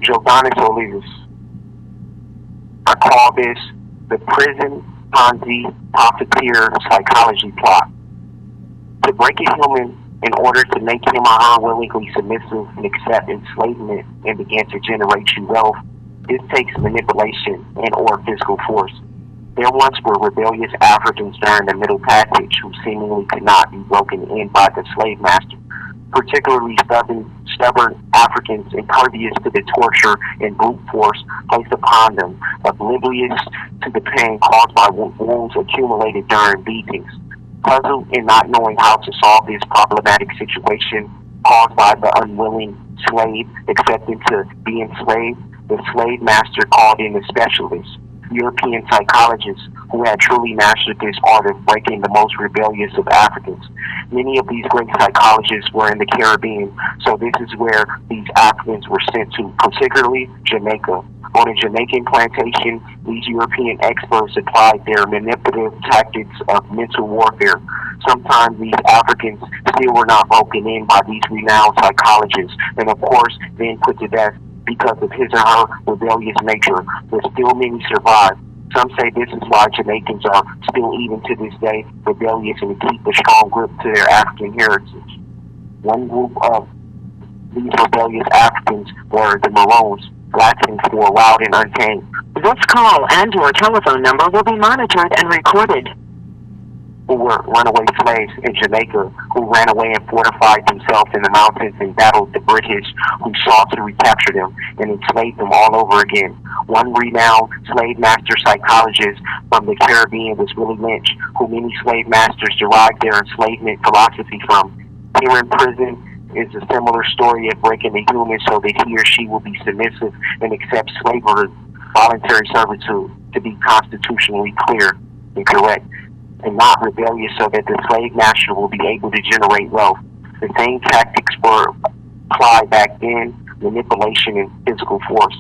Joadanus Olivas. I call this the prison Ponzi Profiteer psychology plot. To break a human in order to make him or her willingly submissive and accept enslavement and begin to generate you wealth, this takes manipulation and or physical force. There once were rebellious Africans during the Middle Passage who seemingly could not be broken in by the slave master. Particularly stubborn Africans impervious to the torture and brute force placed upon them, oblivious to the pain caused by wounds accumulated during beatings. Puzzled in not knowing how to solve this problematic situation caused by the unwilling slave accepting to be enslaved, the slave master called in a specialist, European psychologists who had truly mastered this art of breaking the most rebellious of Africans. Many of these great psychologists were in the Caribbean, so this is where these Africans were sent to, particularly Jamaica. On a Jamaican plantation, these European experts applied their manipulative tactics of mental warfare. Sometimes these Africans still were not broken in by these renowned psychologists, and of course, then put to death because of his or her rebellious nature, but still many survive. Some say this is why Jamaicans are still, even to this day, rebellious and keep a strong grip to their African heritage. One group of these rebellious Africans were the Maroons, Latin for wild and untamed. This call and your telephone number will be monitored and recorded. Who were runaway slaves in Jamaica, who ran away and fortified themselves in the mountains and battled the British, who sought to recapture them and enslaved them all over again. One renowned slave master psychologist from the Caribbean was Willie Lynch, who many slave masters derived their enslavement philosophy from. Here in prison is a similar story of breaking the human so that he or she will be submissive and accept slavery, voluntary servitude, to be constitutionally clear and correct, and not rebellious so that the slave master will be able to generate wealth. The same tactics were applied back then, manipulation and physical force.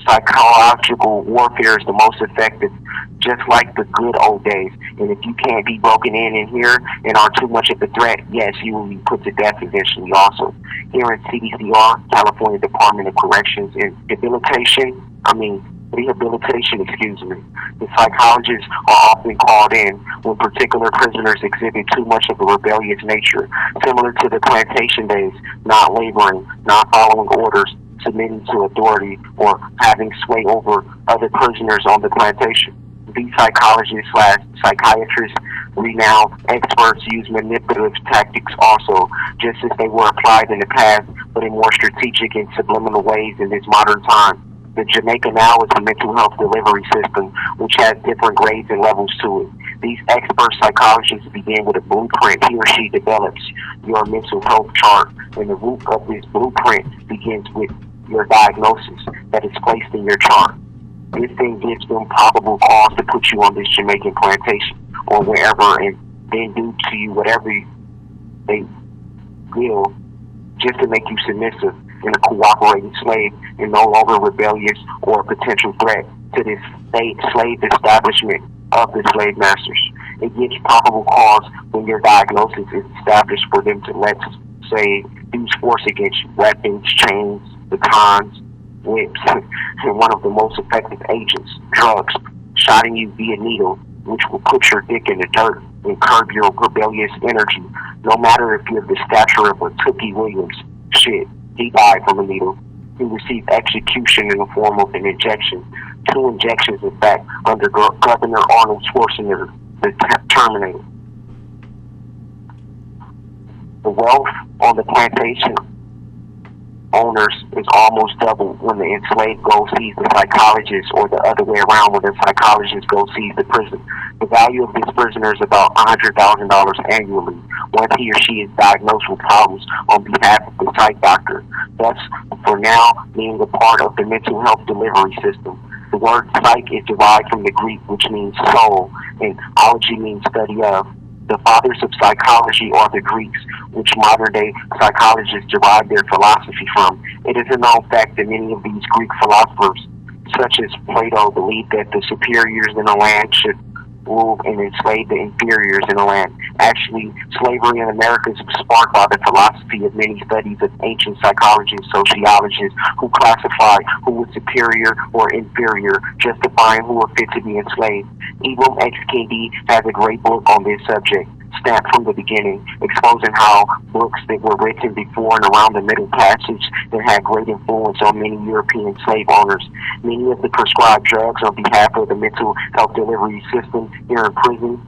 Psychological warfare is the most effective, just like the good old days. And if you can't be broken in here and are too much of a threat, yes, you will be put to death eventually also. Here in CDCR, California Department of Corrections and Rehabilitation, the psychologists are often called in when particular prisoners exhibit too much of a rebellious nature, similar to the plantation days, not laboring, not following orders, submitting to authority, or having sway over other prisoners on the plantation. These psychologists/psychiatrists, renowned experts, use manipulative tactics also, just as they were applied in the past, but in more strategic and subliminal ways in this modern time. The Jamaica now is a mental health delivery system, which has different grades and levels to it. These expert psychologists begin with a blueprint he or she develops, your mental health chart, and the root of this blueprint begins with your diagnosis that is placed in your chart. This thing gives them probable cause to put you on this Jamaican plantation or wherever, and then do to you whatever they will, just to make you submissive and a cooperating slave and no longer rebellious or a potential threat to this state slave establishment of the slave masters. It gives probable cause when your diagnosis is established for them to, let's say, use force against you, weapons, chains, batons, whips, and one of the most effective agents, drugs, shotting you via needle, which will put your dick in the dirt and curb your rebellious energy. No matter if you have the stature of a Tookie Williams, shit, he died from a needle. He received execution in the form of an injection. 2 injections, in fact, under Governor Arnold Schwarzenegger, the Terminator. The wealth on the plantation owners is almost double when the enslaved goes sees the psychologist, or the other way around when the psychologist goes sees the prison. The value of this prisoner is about $100,000 annually once he or she is diagnosed with problems on behalf of the psych doctor, thus for now being a part of the mental health delivery system. The word psych is derived from the Greek, which means soul, and ology means study of. The fathers of psychology are the Greeks, which modern-day psychologists derive their philosophy from. It is a known fact that many of these Greek philosophers, such as Plato, believed that the superiors in the land should ruled and enslaved the inferiors in the land. Actually, slavery in America is sparked by the philosophy of many studies of ancient psychologists, sociologists, who classified who was superior or inferior, justifying who were fit to be enslaved. Ibram X. Kendi has a great book on this subject, Stamped from the Beginning, exposing how books that were written before and around the Middle Passage that had great influence on many European slave owners. Many of the prescribed drugs on behalf of the mental health delivery system here in prison,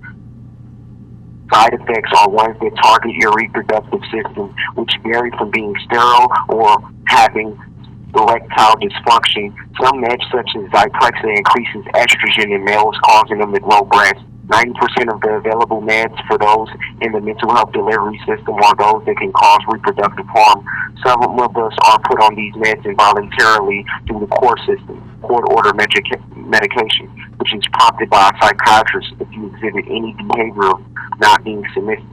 side effects are ones that target your reproductive system, which vary from being sterile or having erectile dysfunction. Some meds such as Zyprexa increases estrogen in males, causing them to grow breasts. 90% of the available meds for those in the mental health delivery system are those that can cause reproductive harm. Some of us are put on these meds involuntarily through the court system, court-order medication, which is prompted by a psychiatrist if you exhibit any behavior of not being submissive.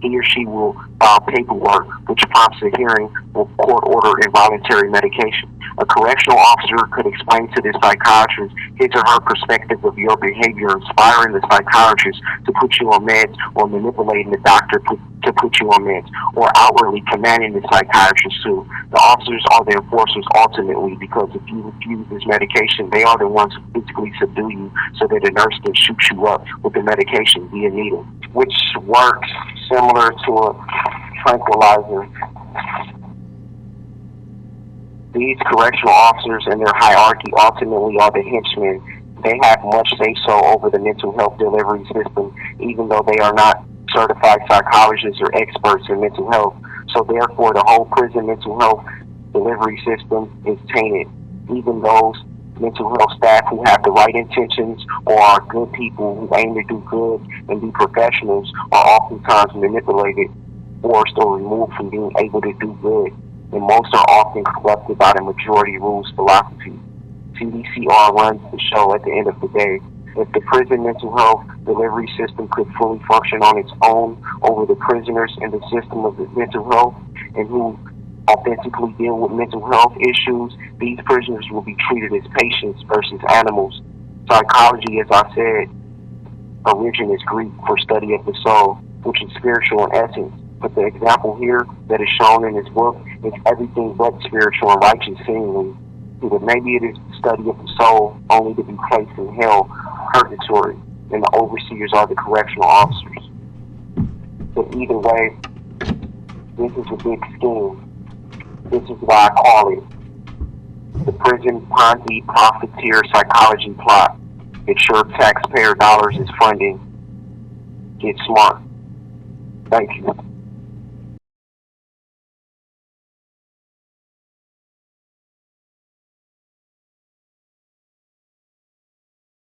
He or she will file paperwork which prompts a hearing for court-order involuntary medication. A correctional officer could explain to the psychiatrist his or her perspective of your behavior, inspiring the psychiatrist to put you on meds, or manipulating the doctor to put you on meds, or outwardly commanding the psychiatrist to. The officers are the enforcers ultimately, because if you refuse this medication, they are the ones who physically subdue you so that a nurse can shoot you up with the medication via needle, which works similar to a tranquilizer. These correctional officers and their hierarchy ultimately are the henchmen. They have much say-so over the mental health delivery system, even though they are not certified psychologists or experts in mental health. So therefore, the whole prison mental health delivery system is tainted. Even those mental health staff who have the right intentions or are good people who aim to do good and be professionals are oftentimes manipulated, forced, or removed from being able to do good. And most are often corrupted by the majority rules philosophy. CDCR runs the show at the end of the day. If the prison mental health delivery system could fully function on its own over the prisoners in the system of the mental health and who authentically deal with mental health issues, these prisoners will be treated as patients versus animals. Psychology, as I said, origin is Greek for study of the soul, which is spiritual in essence. But the example here that is shown in this book is everything but spiritual and righteous seemingly. But maybe it is the study of the soul only to be placed in hell, purgatory, and the overseers are the correctional officers. But either way, this is a big scheme. This is why I call it the prison Ponzi Profiteer psychology plot. It's sure taxpayer dollars is funding. Get smart. Thank you.